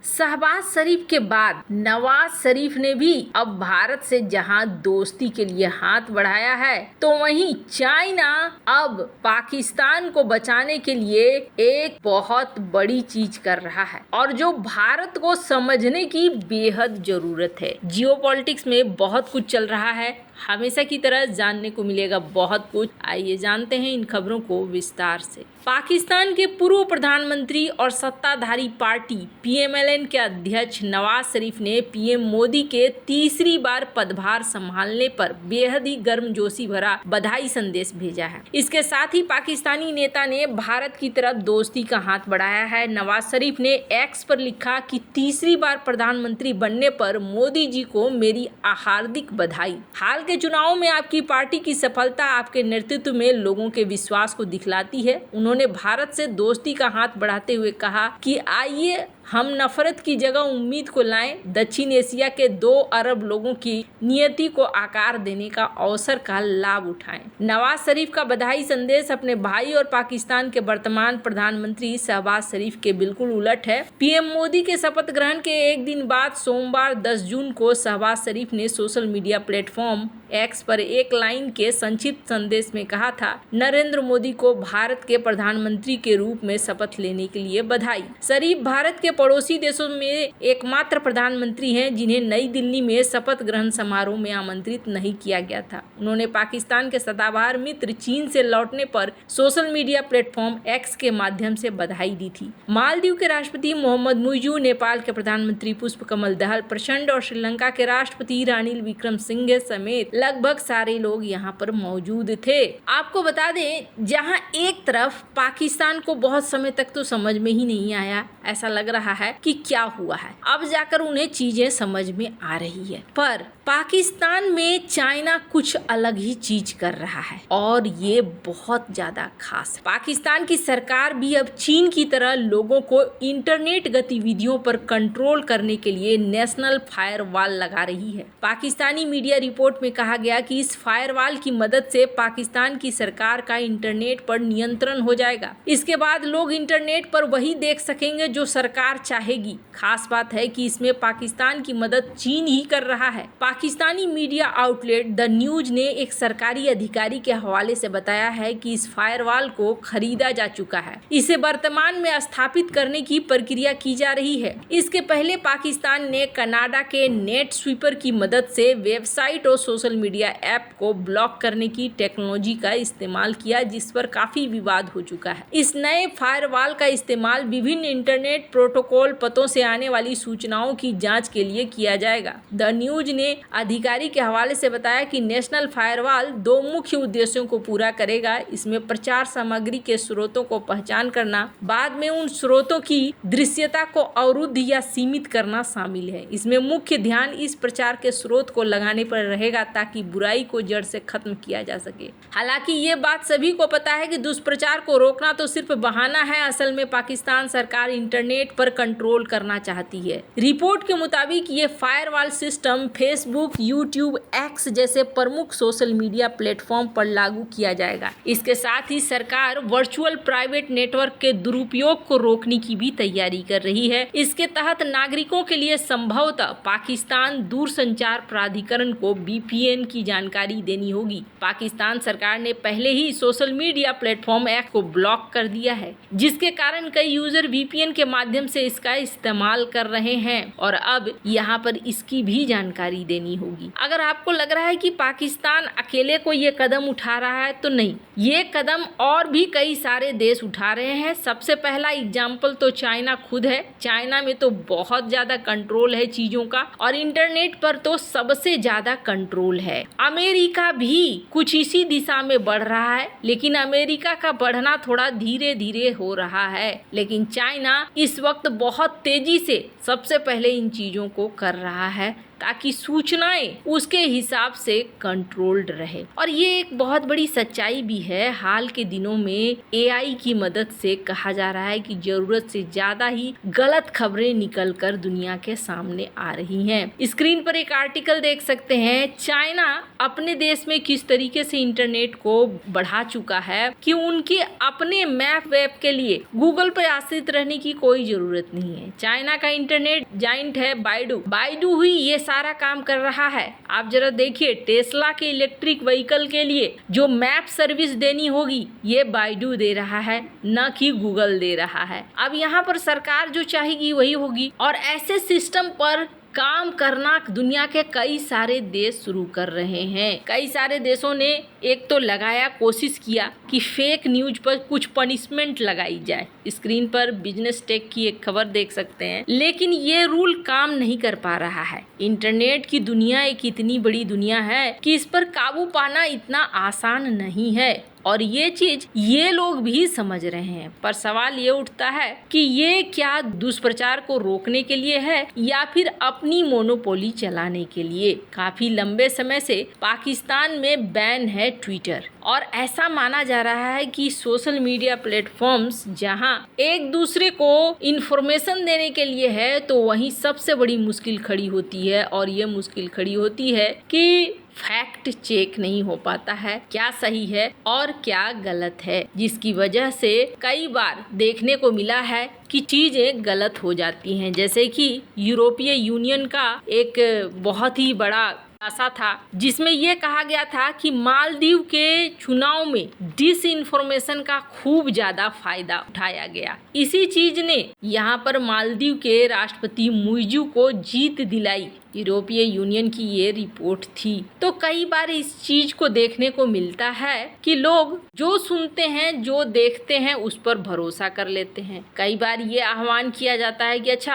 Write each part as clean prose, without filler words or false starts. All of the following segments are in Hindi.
शहबाज शरीफ के बाद नवाज शरीफ ने भी अब भारत से जहां दोस्ती के लिए हाथ बढ़ाया है, तो वहीं चाइना अब पाकिस्तान को बचाने के लिए एक बहुत बड़ी चीज कर रहा है और जो भारत को समझने की बेहद जरूरत है। जियोपॉलिटिक्स में बहुत कुछ चल रहा है, हमेशा की तरह जानने को मिलेगा बहुत कुछ। आइए जानते हैं इन खबरों को विस्तार से। पाकिस्तान के पूर्व प्रधानमंत्री और सत्ताधारी पार्टी पीएमएलएन के अध्यक्ष नवाज शरीफ ने पीएम मोदी के तीसरी बार पदभार संभालने पर बेहद ही गर्मजोशी भरा बधाई संदेश भेजा है। इसके साथ ही पाकिस्तानी नेता ने भारत की तरफ दोस्ती का हाथ बढ़ाया है। नवाज शरीफ ने एक्स पर लिखा कि तीसरी बार प्रधानमंत्री बनने पर मोदी जी को मेरी हार्दिक बधाई। हाल के चुनावों में आपकी पार्टी की सफलता आपके नेतृत्व में लोगों के विश्वास को दिखलाती है। उन्होंने भारत से दोस्ती का हाथ बढ़ाते हुए कहा कि आइए हम नफरत की जगह उम्मीद को लाएं, दक्षिण एशिया के 2 अरब लोगों की नियति को आकार देने का अवसर का लाभ उठाएं। नवाज शरीफ का बधाई संदेश अपने भाई और पाकिस्तान के वर्तमान प्रधानमंत्री शहबाज शरीफ के बिल्कुल उलट है। पीएम मोदी के शपथ ग्रहण के एक दिन बाद सोमवार 10 जून को शहबाज शरीफ ने सोशल मीडिया प्लेटफॉर्म एक्स पर एक लाइन के संक्षिप्त संदेश में कहा था, नरेंद्र मोदी को भारत के प्रधानमंत्री के रूप में शपथ लेने के लिए बधाई। शरीफ भारत के पड़ोसी देशों में एकमात्र प्रधानमंत्री हैं जिन्हें नई दिल्ली में शपथ ग्रहण समारोह में आमंत्रित नहीं किया गया था। उन्होंने पाकिस्तान के सदाबहार मित्र चीन से लौटने पर सोशल मीडिया प्लेटफॉर्म एक्स के माध्यम से बधाई दी थी। मालदीव के राष्ट्रपति मोहम्मद मुइज़, नेपाल के प्रधानमंत्री पुष्प कमल दहल प्रचंड और श्रीलंका के राष्ट्रपति रानिल विक्रमसिंघे समेत लगभग सारे लोग यहाँ पर मौजूद थे। आपको बता दें, जहाँ एक तरफ पाकिस्तान को बहुत समय तक तो समझ में ही नहीं आया, ऐसा लग रहा है कि क्या हुआ है, अब जाकर उन्हें चीजें समझ में आ रही है। पर पाकिस्तान में चाइना कुछ अलग ही चीज कर रहा है और ये बहुत ज्यादा खास है। पाकिस्तान की सरकार भी अब चीन की तरह लोगों को इंटरनेट गतिविधियों पर कंट्रोल करने के लिए नेशनल फायरवॉल लगा रही है। पाकिस्तानी मीडिया रिपोर्ट में कहा गया कि इस फायरवॉल की मदद से पाकिस्तान की सरकार का इंटरनेट पर नियंत्रण हो जाएगा। इसके बाद लोग इंटरनेट पर वही देख सकेंगे जो सरकार चाहेगी। खास बात है कि इसमें पाकिस्तान की मदद चीन ही कर रहा है। Pakistani media outlet the news ने एक सरकारी अधिकारी के हवाले से बताया है कि इस फायरवॉल को खरीदा जा चुका है, इसे वर्तमान में स्थापित करने की प्रक्रिया की जा रही है। इसके पहले पाकिस्तान ने कनाडा के नेट स्वीपर की मदद से वेबसाइट और सोशल मीडिया ऐप को ब्लॉक करने की टेक्नोलॉजी का इस्तेमाल किया, जिस पर काफी विवाद हो चुका है। इस नए फायरवॉल का इस्तेमाल विभिन्न इंटरनेट प्रोटोकॉल पतों से आने वाली सूचनाओं की जांच के लिए किया जाएगा। द न्यूज ने अधिकारी के हवाले से बताया कि नेशनल फायरवॉल 2 मुख्य उद्देश्यों को पूरा करेगा। इसमें प्रचार सामग्री के स्रोतों को पहचान करना, बाद में उन स्रोतों की दृश्यता को अवरुद्ध या सीमित करना शामिल है। इसमें मुख्य ध्यान इस प्रचार के स्रोत को लगाने पर रहेगा ताकि बुराई को जड़ से खत्म किया जा सके। हालांकि ये बात सभी को पता है कि दुष्प्रचार को रोकना तो सिर्फ बहाना है, असल में पाकिस्तान सरकार इंटरनेट पर कंट्रोल करना चाहती है। रिपोर्ट के मुताबिक ये firewall system Facebook, YouTube, x जैसे प्रमुख सोशल मीडिया प्लेटफॉर्म पर लागू किया जाएगा। इसके साथ ही सरकार वर्चुअल प्राइवेट नेटवर्क के दुरुपयोग को रोकने की भी तैयारी कर रही है। इसके तहत नागरिकों के लिए संभवतः पाकिस्तान दूरसंचार प्राधिकरण को VPN की जानकारी देनी होगी। पाकिस्तान सरकार ने पहले ही सोशल मीडिया प्लेटफॉर्म एक्स को ब्लॉक कर दिया है, जिसके कारण कई यूजर VPN के माध्यम से इसका इस्तेमाल कर रहे हैं और अब यहाँ पर इसकी भी जानकारी देनी होगी। अगर आपको लग रहा है कि पाकिस्तान अकेले को ये कदम उठा रहा है, तो नहीं, ये कदम और भी कई सारे देश उठा रहे हैं। सबसे पहला एग्जाम्पल तो चाइना खुद है। चाइना में तो बहुत ज्यादा कंट्रोल है चीजों का और इंटरनेट पर तो सबसे ज्यादा कंट्रोल है। अमेरिका भी कुछ इसी दिशा में बढ़ रहा है, लेकिन अमेरिका का बढ़ना थोड़ा धीरे धीरे हो रहा है। लेकिन चाइना इस वक्त बहुत तेजी से सबसे पहले इन चीजों को कर रहा है। ताकि सूचनाएं उसके हिसाब से कंट्रोल्ड रहे। और ये एक बहुत बड़ी सच्चाई भी है। हाल के दिनों में एआई की मदद से कहा जा रहा है कि जरूरत से ज्यादा ही गलत खबरें निकलकर दुनिया के सामने आ रही हैं। स्क्रीन पर एक आर्टिकल देख सकते हैं, चाइना अपने देश में किस तरीके से इंटरनेट को बढ़ा चुका है कि उनके अपने मैप वेब के लिए गूगल पर आश्रित रहने की कोई जरूरत नहीं है। चाइना का इंटरनेट जाइंट है बाइडू ही ये सारा काम कर रहा है। आप जरा देखिए, टेस्ला के इलेक्ट्रिक व्हीकल के लिए जो मैप सर्विस देनी होगी ये बाइडू दे रहा है, न कि गूगल दे रहा है। अब यहाँ पर सरकार जो चाहेगी वही होगी। और ऐसे सिस्टम पर काम करना दुनिया के कई सारे देश शुरू कर रहे हैं। कई सारे देशों ने एक तो लगाया, कोशिश किया कि फेक न्यूज पर कुछ पनिशमेंट लगाई जाए। स्क्रीन पर बिजनेस टेक की एक खबर देख सकते हैं, लेकिन ये रूल काम नहीं कर पा रहा है। इंटरनेट की दुनिया एक इतनी बड़ी दुनिया है कि इस पर काबू पाना इतना आसान नहीं है और ये चीज ये लोग भी समझ रहे हैं। पर सवाल ये उठता है कि ये क्या दुष्प्रचार को रोकने के लिए है या फिर अपनी मोनोपोली चलाने के लिए। काफी लंबे समय से पाकिस्तान में बैन है ट्विटर, और ऐसा माना जा रहा है कि सोशल मीडिया प्लेटफॉर्म्स जहां एक दूसरे को इंफॉर्मेशन देने के लिए है, तो वहीं सबसे बड़ी मुश्किल खड़ी होती है। और ये मुश्किल खड़ी होती है कि फैक्ट चेक नहीं हो पाता है, क्या सही है और क्या गलत है, जिसकी वजह से कई बार देखने को मिला है कि चीजें गलत हो जाती हैं। जैसे कि यूरोपीय यूनियन का एक बहुत ही बड़ा खुलासा था जिसमें यह कहा गया था कि मालदीव के चुनाव में डिस इन्फॉर्मेशन का खूब ज्यादा फायदा उठाया गया। इसी चीज ने यहाँ पर मालदीव के राष्ट्रपति मुइजू को जीत दिलाई। यूरोपीय यूनियन की ये रिपोर्ट थी। तो कई बार इस चीज को देखने को मिलता है कि लोग जो सुनते हैं, जो देखते हैं, उस पर भरोसा कर लेते हैं। कई बार ये आह्वान किया जाता है कि अच्छा,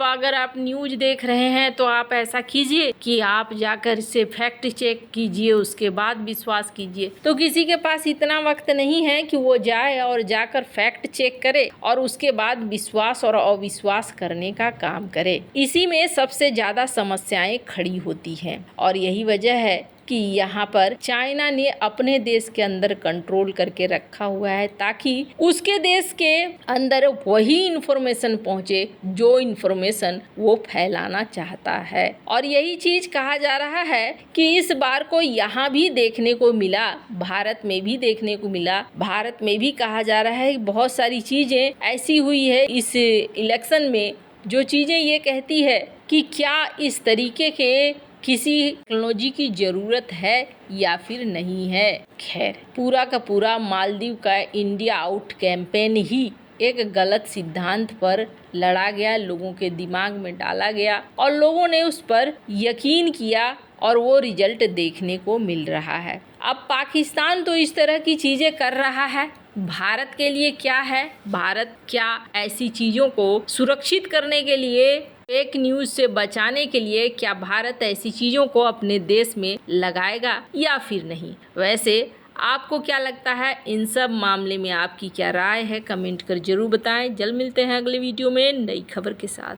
अगर आप न्यूज देख रहे हैं तो आप ऐसा कीजिए कि आप जाकर इसे फैक्ट चेक कीजिए, उसके बाद विश्वास कीजिए। तो किसी के पास इतना वक्त नहीं है कि वो जाए और जाकर फैक्ट चेक करे और उसके बाद विश्वास और अविश्वास करने का काम करे। इसी में सबसे ज्यादा समस्याएं खड़ी होती हैं और यही वजह है कि यहाँ पर चाइना ने अपने देश के अंदर कंट्रोल करके रखा हुआ है ताकि उसके देश के अंदर वही इंफॉर्मेशन पहुँचे जो इंफॉर्मेशन वो फैलाना चाहता है। और यही चीज कहा जा रहा है कि इस बार को यहाँ भी देखने को मिला, भारत में भी देखने को मिला। भारत में भी कहा जा रहा है कि बहुत सारी चीजें ऐसी हुई है इस इलेक्शन में जो चीजें ये कहती है कि क्या इस तरीके के किसी टेक्नोलॉजी की जरूरत है या फिर नहीं है। खैर, पूरा का पूरा मालदीव का इंडिया आउट कैंपेन ही एक गलत सिद्धांत पर लड़ा गया, लोगों के दिमाग में डाला गया और लोगों ने उस पर यकीन किया और वो रिजल्ट देखने को मिल रहा है। अब पाकिस्तान तो इस तरह की चीजें कर रहा है, भारत के लिए क्या है? भारत क्या ऐसी चीजों को सुरक्षित करने के लिए, फेक न्यूज से बचाने के लिए, क्या भारत ऐसी चीजों को अपने देश में लगाएगा या फिर नहीं? वैसे आपको क्या लगता है? इन सब मामले में आपकी क्या राय है? कमेंट कर जरूर बताएं। जल्द मिलते हैं अगले वीडियो में नई खबर के साथ।